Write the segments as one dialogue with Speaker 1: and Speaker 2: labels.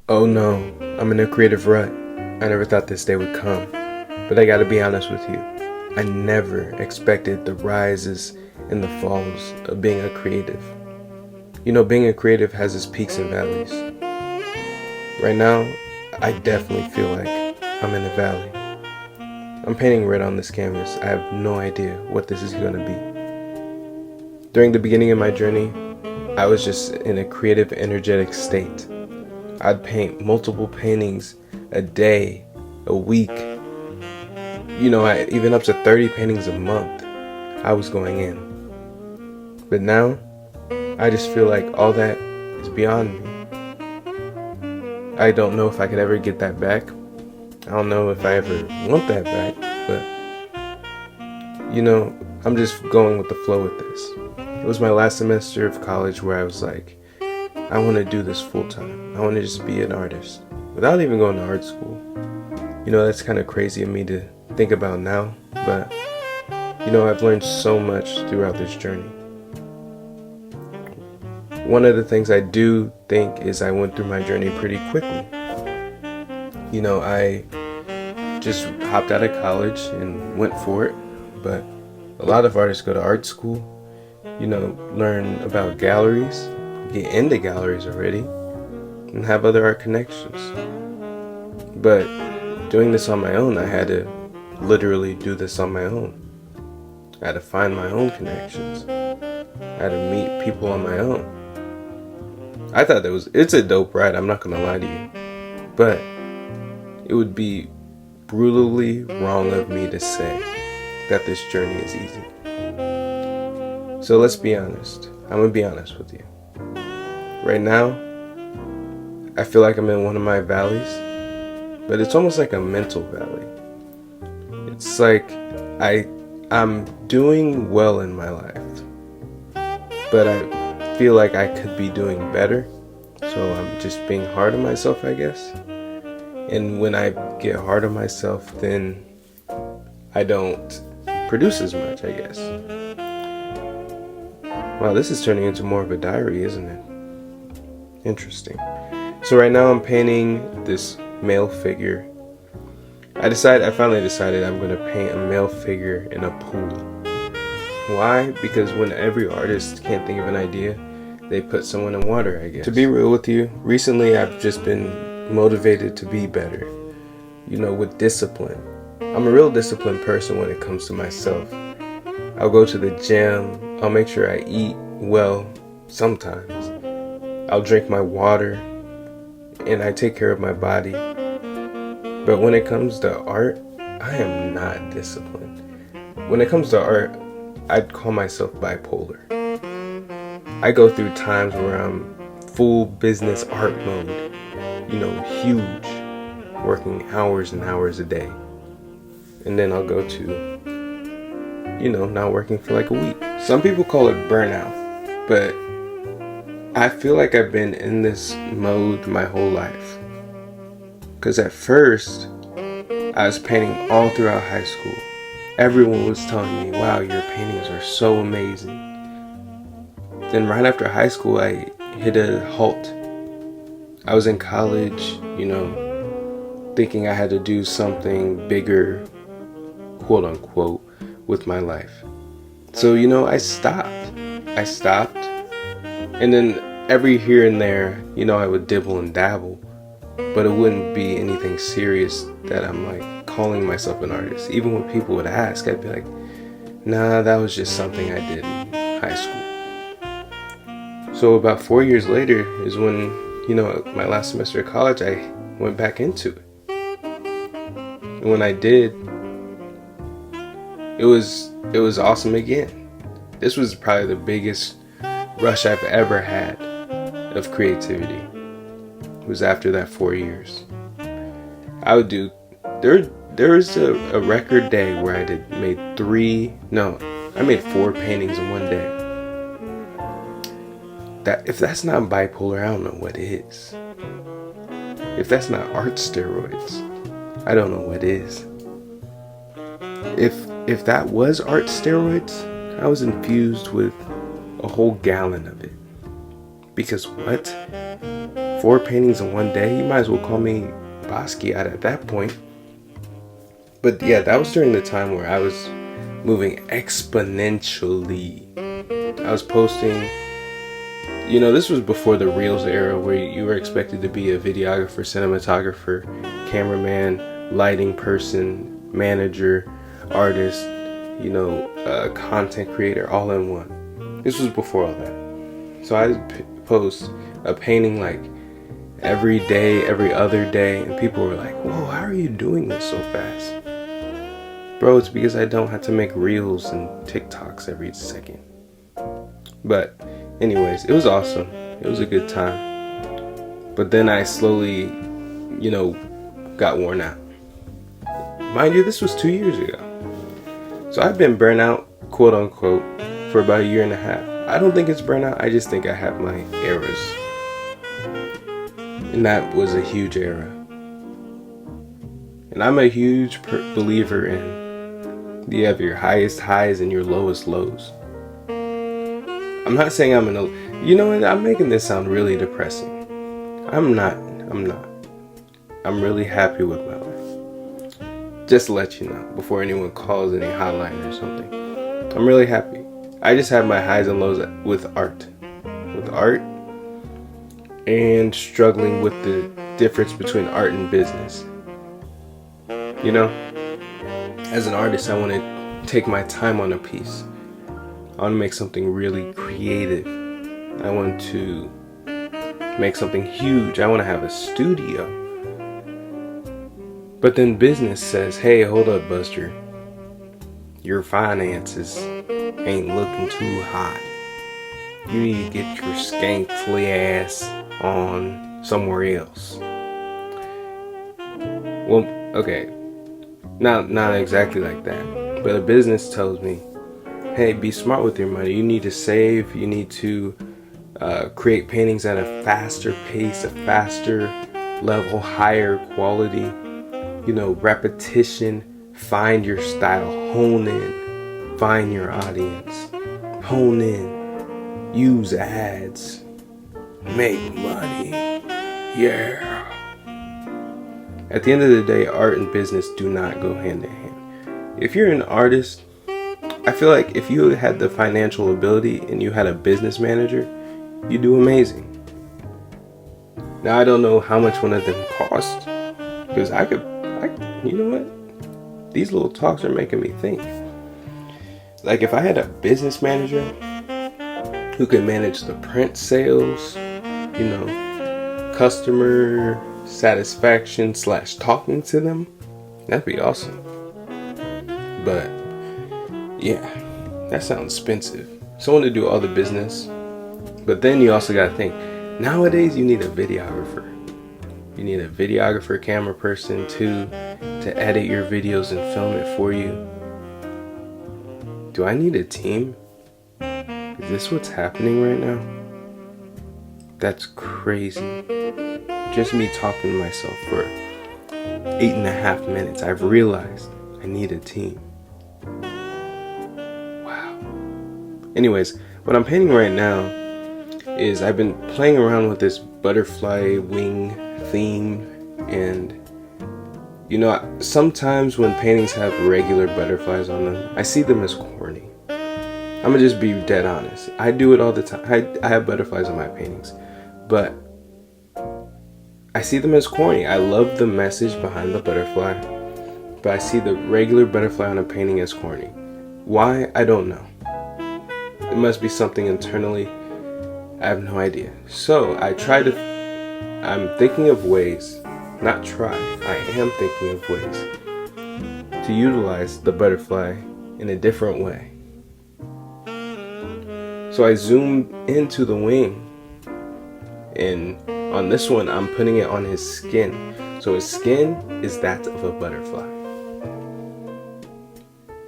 Speaker 1: Oh no, I'm in a creative rut. I never thought this day would come. But I gotta be honest with you. I never expected the rises and the falls of being a creative. You know, being a creative has its peaks and valleys. Right now, I definitely feel like I'm in a valley. I'm painting red on this canvas. I have no idea what this is gonna be. During the beginning of my journey, I was just in a creative, energetic state. I'd paint multiple paintings a day, a week. You know, even up to 30 paintings a month. I was going in. But now, I just feel like all that is beyond me. I don't know if I could ever get that back. I don't know if I ever want that back, but you know, I'm just going with the flow with this. It was my last semester of college where I was like, I want to do this full time. I want to just be an artist without even going to art school. You know, that's kind of crazy of me to think about now, but you know, I've learned so much throughout this journey. One of the things I do think is I went through my journey pretty quickly. You know, I just hopped out of college and went for it, but a lot of artists go to art school, you know, learn about galleries, get into galleries already, and have other art connections. But doing this on my own, I had to literally do this on my own. I had to find my own connections. I had to meet people on my own. I thought it's a dope ride, I'm not gonna lie to you. But it would be brutally wrong of me to say that this journey is easy. So let's be honest. I'm gonna be honest with you. Right now, I feel like I'm in one of my valleys, but it's almost like a mental valley. It's like I'm doing well in my life, but I feel like I could be doing better. So I'm just being hard on myself, I guess. And when I get hard on myself, then I don't produce as much, I guess. Wow, this is turning into more of a diary, isn't it? Interesting. So right now I'm painting this male figure. I finally decided I'm going to paint a male figure in a pool. Why? Because when every artist can't think of an idea, they put someone in water, I guess. To be real with you, recently I've just been motivated to be better, you know, with discipline. I'm a real disciplined person when it comes to myself. I'll go to the gym, I'll make sure I eat well sometimes. I'll drink my water, and I take care of my body. But when it comes to art, I am not disciplined. When it comes to art, I'd call myself bipolar. I go through times where I'm full business art mode, you know, huge, working hours and hours a day. And then I'll go to, you know, not working for like a week. Some people call it burnout, but I feel like I've been in this mode my whole life. Because at first, I was painting all throughout high school. Everyone was telling me, wow, your paintings are so amazing. Then right after high school, I hit a halt. I was in college, you know, thinking I had to do something bigger, quote unquote, with my life. So, you know, I stopped. And then every here and there, you know, I would dibble and dabble, but it wouldn't be anything serious that I'm like calling myself an artist. Even when people would ask, I'd be like, nah, that was just something I did in high school. So about 4 years later is when, you know, my last semester of college, I went back into it. And when I did, it was awesome again. This was probably the biggest rush I've ever had of creativity. It was after that 4 years. I would do, there was a record day where I made 4 paintings in one day. If that's not bipolar, I don't know what is. If that's not art steroids, I don't know what is. If that was art steroids, I was infused with a whole gallon of it. Because what? 4 paintings in one day, you might as well call me Basquiat at that point. But yeah, that was during the time where I was moving exponentially. I was posting, this was before the Reels era, where you were expected to be a videographer, cinematographer, cameraman, lighting person, manager, artist, content creator, all in one. This was before all that. So I post a painting like every day, every other day, and people were like, whoa, how are you doing this so fast? Bro, it's because I don't have to make Reels and TikToks every second. But anyways, it was awesome. It was a good time. But then I slowly, got worn out. Mind you, this was 2 years ago. So I've been burnt out, quote unquote, for about a year and a half. I don't think it's burnout. I just think I have my eras. And that was a huge era. And I'm a huge believer in you have your highest highs and your lowest lows. I'm not saying I'm I'm making this sound really depressing. I'm not. I'm really happy with my life. Just to let you know, before anyone calls any hotline or something. I'm really happy. I just have my highs and lows with art. With art and struggling with the difference between art and business. As an artist, I want to take my time on a piece. I want to make something really creative. I want to make something huge. I want to have a studio. But then business says, hey, hold up, Buster. Your finances ain't looking too hot. You need to get your skankly ass on somewhere else. Well, okay. Not exactly like that. But a business tells me, hey, be smart with your money. You need to save. You need to create paintings at a faster pace, a faster level, higher quality. Repetition. Find your style. Hone in. Find your audience. Hone in. Use ads. Make money. Yeah. At the end of the day, art and business do not go hand in hand. If you're an artist, I feel like if you had the financial ability and you had a business manager, you do amazing. Now, I don't know how much one of them cost, because you know what? These little talks are making me think. Like, if I had a business manager who could manage the print sales, customer satisfaction / talking to them, that'd be awesome. But yeah, that sounds expensive. Someone to do all the business. But then you also gotta think, nowadays you need a videographer. You need a videographer, camera person too, to edit your videos and film it for you. Do I need a team? Is this what's happening right now? That's crazy. Just me talking to myself for 8.5 minutes, I've realized I need a team. Wow. Anyways, what I'm painting right now is I've been playing around with this butterfly wing theme, and sometimes when paintings have regular butterflies on them, I see them as corny. I'm gonna just be dead honest. I do it all the time. I have butterflies on my paintings, but I see them as corny. I love the message behind the butterfly, but I see the regular butterfly on a painting as corny. Why? I don't know. It must be something internally. I have no idea. So I'm thinking of ways, I am thinking of ways to utilize the butterfly in a different way. So I zoom into the wing, and on this one I'm putting it on his skin. So his skin is that of a butterfly.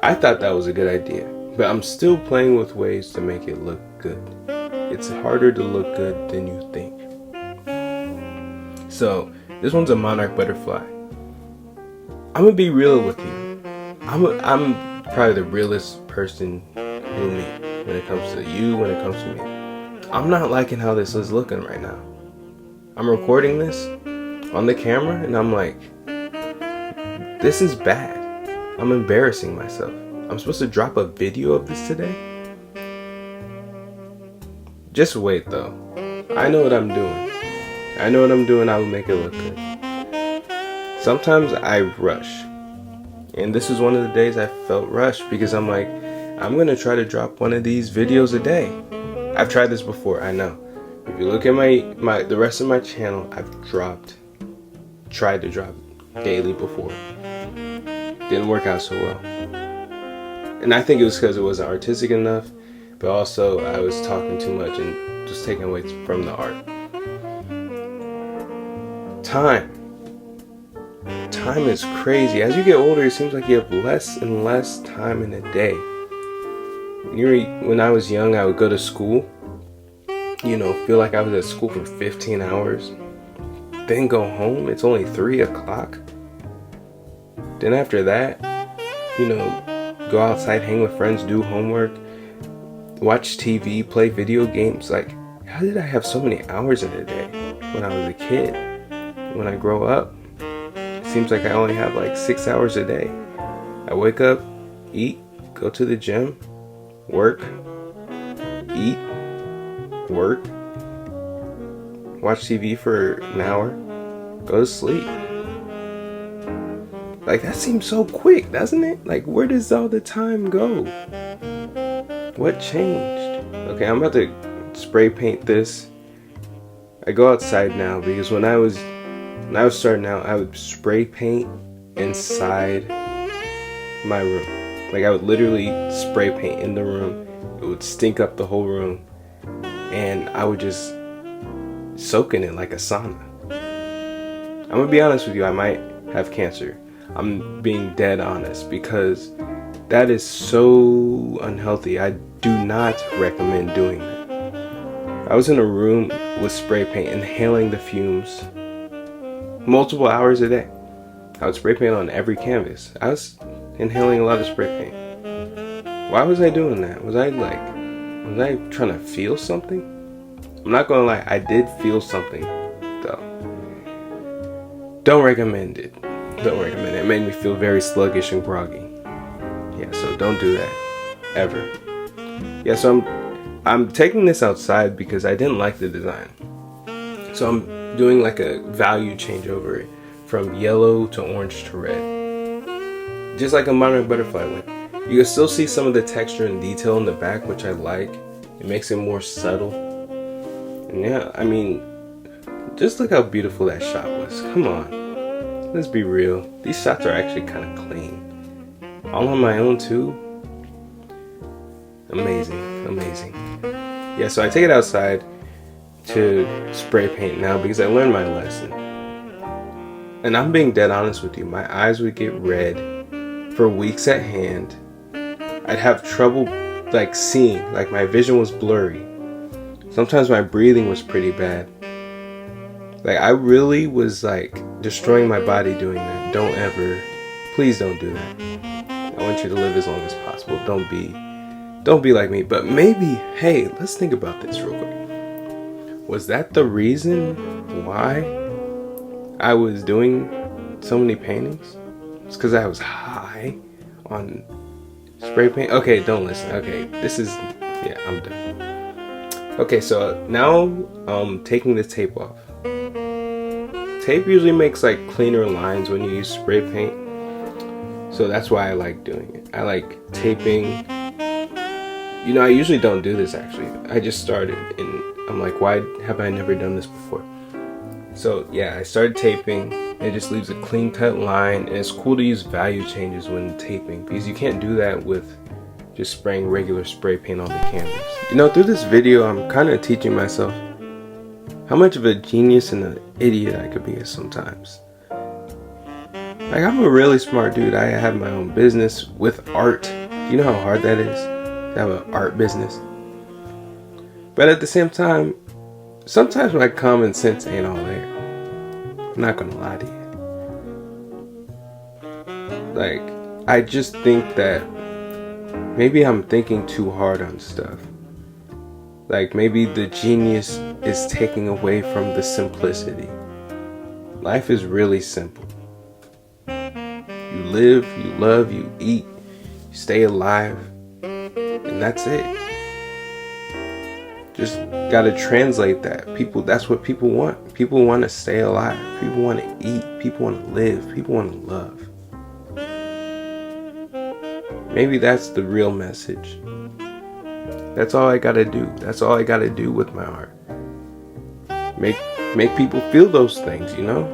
Speaker 1: I thought that was a good idea, but I'm still playing with ways to make it look good. It's harder to look good than you think. So this one's a monarch butterfly. I'm gonna be real with you. I'm probably the realest person you'll meet when it comes to you, when it comes to me. I'm not liking how this is looking right now. I'm recording this on the camera and I'm like, this is bad. I'm embarrassing myself. I'm supposed to drop a video of this today? Just wait though. I know what I'm doing. I know what I'm doing. I will make it look good. Sometimes I rush. And this was one of the days I felt rushed because I'm like, I'm going to try to drop one of these videos a day. I've tried this before, I know. If you look at the rest of my channel, I've tried to drop daily before. Didn't work out so well. And I think it was because it wasn't artistic enough, but also I was talking too much and just taking away from the art. Time is crazy. As you get older, it seems like you have less and less time in a day. When I was young, I would go to school, feel like I was at school for 15 hours. Then go home, it's only 3 o'clock. Then after that, go outside, hang with friends, do homework, watch TV, play video games. Like, how did I have so many hours in a day when I was a kid? When I grow up, it seems like I only have like 6 hours a day. I wake up, eat, go to the gym, work, eat, work, watch TV for an hour, go to sleep. Like, that seems so quick, doesn't it? Like, where does all the time go? What changed? Okay, I'm about to spray paint this. I go outside now because when I was starting out, I would spray paint inside my room. Like, I would literally spray paint in the room. It would stink up the whole room. And I would just soak in it like a sauna. I'm gonna be honest with you, I might have cancer. I'm being dead honest because that is so unhealthy. I do not recommend doing that. I was in a room with spray paint, inhaling the fumes multiple hours a day. I would spray paint on every canvas. I was inhaling a lot of spray paint. Why was I doing that? Was I trying to feel something? I'm not gonna lie, I did feel something though. Don't recommend it. Don't recommend it. It made me feel very sluggish and groggy. Yeah, so don't do that. Ever. Yeah, so I'm taking this outside because I didn't like the design. So I'm doing like a value changeover from yellow to orange to red. Just like a monarch butterfly wing. You can still see some of the texture and detail in the back, which I like. It makes it more subtle. And yeah, I mean, just look how beautiful that shot was. Come on. Let's be real. These shots are actually kind of clean. All on my own too. Amazing, amazing. Yeah, so I take it outside to spray paint now because I learned my lesson. And I'm being dead honest with you. My eyes would get red for weeks at hand. I'd have trouble like seeing, like my vision was blurry. Sometimes my breathing was pretty bad. Like, I really was like destroying my body doing that. Don't ever, please don't do that. I want you to live as long as possible. Don't be like me. But maybe, hey, let's think about this real quick. Was that the reason why I was doing so many paintings? It's because I was high on spray paint. Okay, don't listen. Okay, yeah, I'm done. Okay, so now I'm taking the tape off. Tape usually makes like cleaner lines when you use spray paint. So that's why I like doing it. I like taping. I usually don't do this actually. I just started and I'm like, why have I never done this before? So yeah, I started taping. It just leaves a clean cut line, and it's cool to use value changes when taping because you can't do that with just spraying regular spray paint on the canvas. Through this video, I'm kind of teaching myself how much of a genius and an idiot I could be sometimes. Like, I'm a really smart dude. I have my own business with art. Do you know how hard that is to have an art business? But at the same time, sometimes my common sense ain't all there. I'm not gonna lie to you. Like, I just think that maybe I'm thinking too hard on stuff. Like, maybe the genius is taking away from the simplicity. Life is really simple. You live, you love, you eat, you stay alive, and that's it. Just gotta translate that. That's what people want. People want to stay alive. People want to eat. People want to live. People want to love. Maybe that's the real message. That's all I gotta do. That's all I gotta do with my art. Make people feel those things, you know?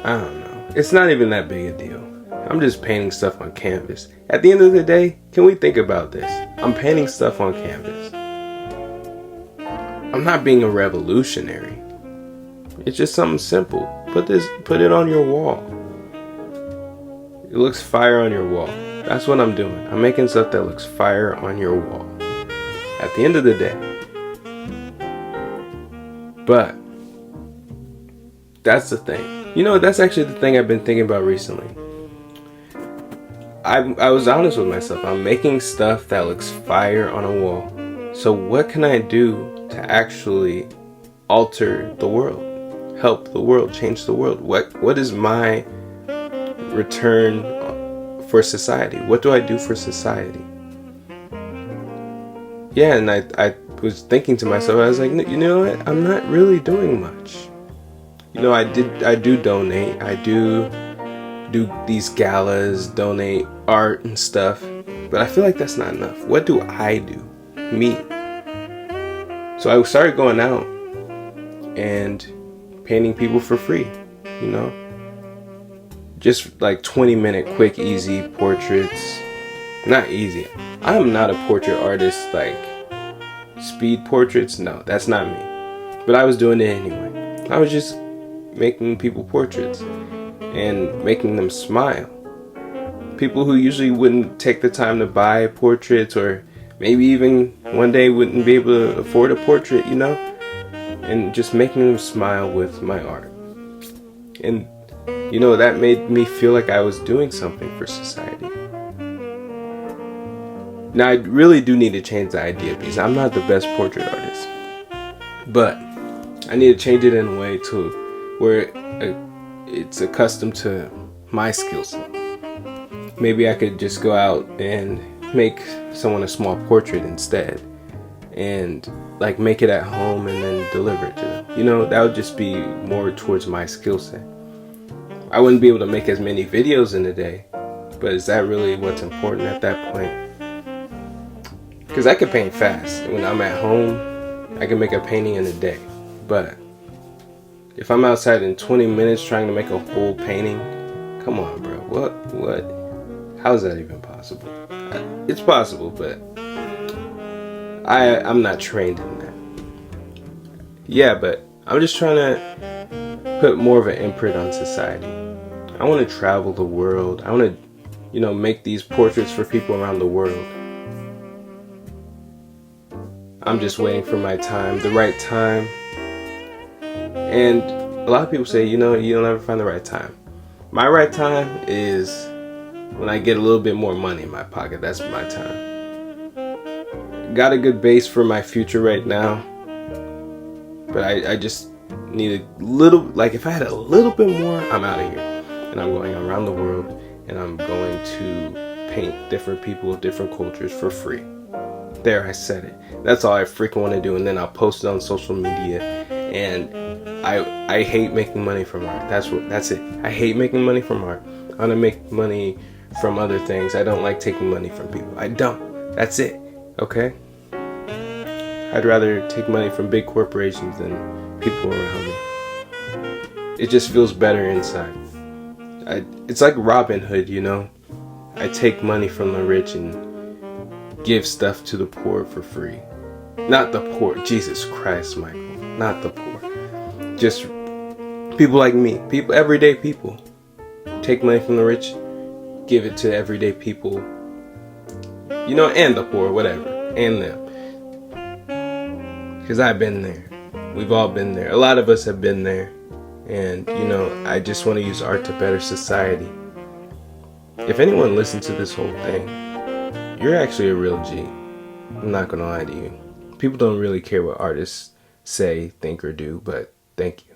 Speaker 1: I don't know. It's not even that big a deal. I'm just painting stuff on canvas. At the end of the day, can we think about this? I'm painting stuff on canvas. I'm not being a revolutionary. It's just something simple. Put it on your wall. It looks fire on your wall. That's what I'm doing. I'm making stuff that looks fire on your wall. At the end of the day. But that's the thing. You know, that's actually the thing I've been thinking about recently. I was honest with myself. I'm making stuff that looks fire on a wall. So what can I do to actually alter the world? Help the world, change the world? What is my return for society? What do I do for society? Yeah, and I was thinking to myself, I was like, you know what? I'm not really doing much. You know, I do donate. I do these galas, donate art and stuff. But I feel like that's not enough. What do I do? Me. So I started going out and painting people for free, you know? Just like 20-minute quick, easy portraits. Not easy. I am not a portrait artist, like speed portraits. No, that's not me. But I was doing it anyway. I was just making people portraits and making them smile. People who usually wouldn't take the time to buy portraits, or maybe even one day wouldn't be able to afford a portrait, you know? And just making them smile with my art. And, you know, that made me feel like I was doing something for society. Now, I really do need to change the idea, because I'm not the best portrait artist. But I need to change it in a way to where it's accustomed to my skill set. Maybe I could just go out and make someone a small portrait instead, and like make it at home and then deliver it to them. You know, that would just be more towards my skill set. I wouldn't be able to make as many videos in a day, but is that really what's important at that point? Because I could paint fast. When I'm at home, I can make a painting in a day. But if I'm outside in 20 minutes trying to make a whole painting, come on, bro. What? How is that even possible? It's possible, but I'm not trained in that. Yeah, but I'm just trying to put more of an imprint on society. I want to travel the world. I want to, you know, make these portraits for people around the world. I'm just waiting for my time, the right time. And a lot of people say, you know, you'll never find the right time. My right time is when I get a little bit more money in my pocket. That's my time. Got a good base for my future right now. But I just need a little, like if I had a little bit more, I'm out of here. And I'm going around the world, and I'm going to paint different people, different cultures for free. There, I said it. That's all I freaking want to do. And then I'll post it on social media. And I hate making money from art. That's it. I hate making money from art. I want to make money from other things. I don't like taking money from people. I don't. That's it. Okay? I'd rather take money from big corporations than people around me. It just feels better inside. It's like Robin Hood, you know? I take money from the rich and give stuff to the poor for free. Not the poor. Jesus Christ, Michael. Not the poor. Just people like me. People, everyday people. Take money from the rich, give it to everyday people. You know, and the poor, whatever. And them. Because I've been there. We've all been there. A lot of us have been there. And, you know, I just want to use art to better society. If anyone listens to this whole thing, you're actually a real G. I'm not going to lie to you. People don't really care what artists say, think, or do, but thank you.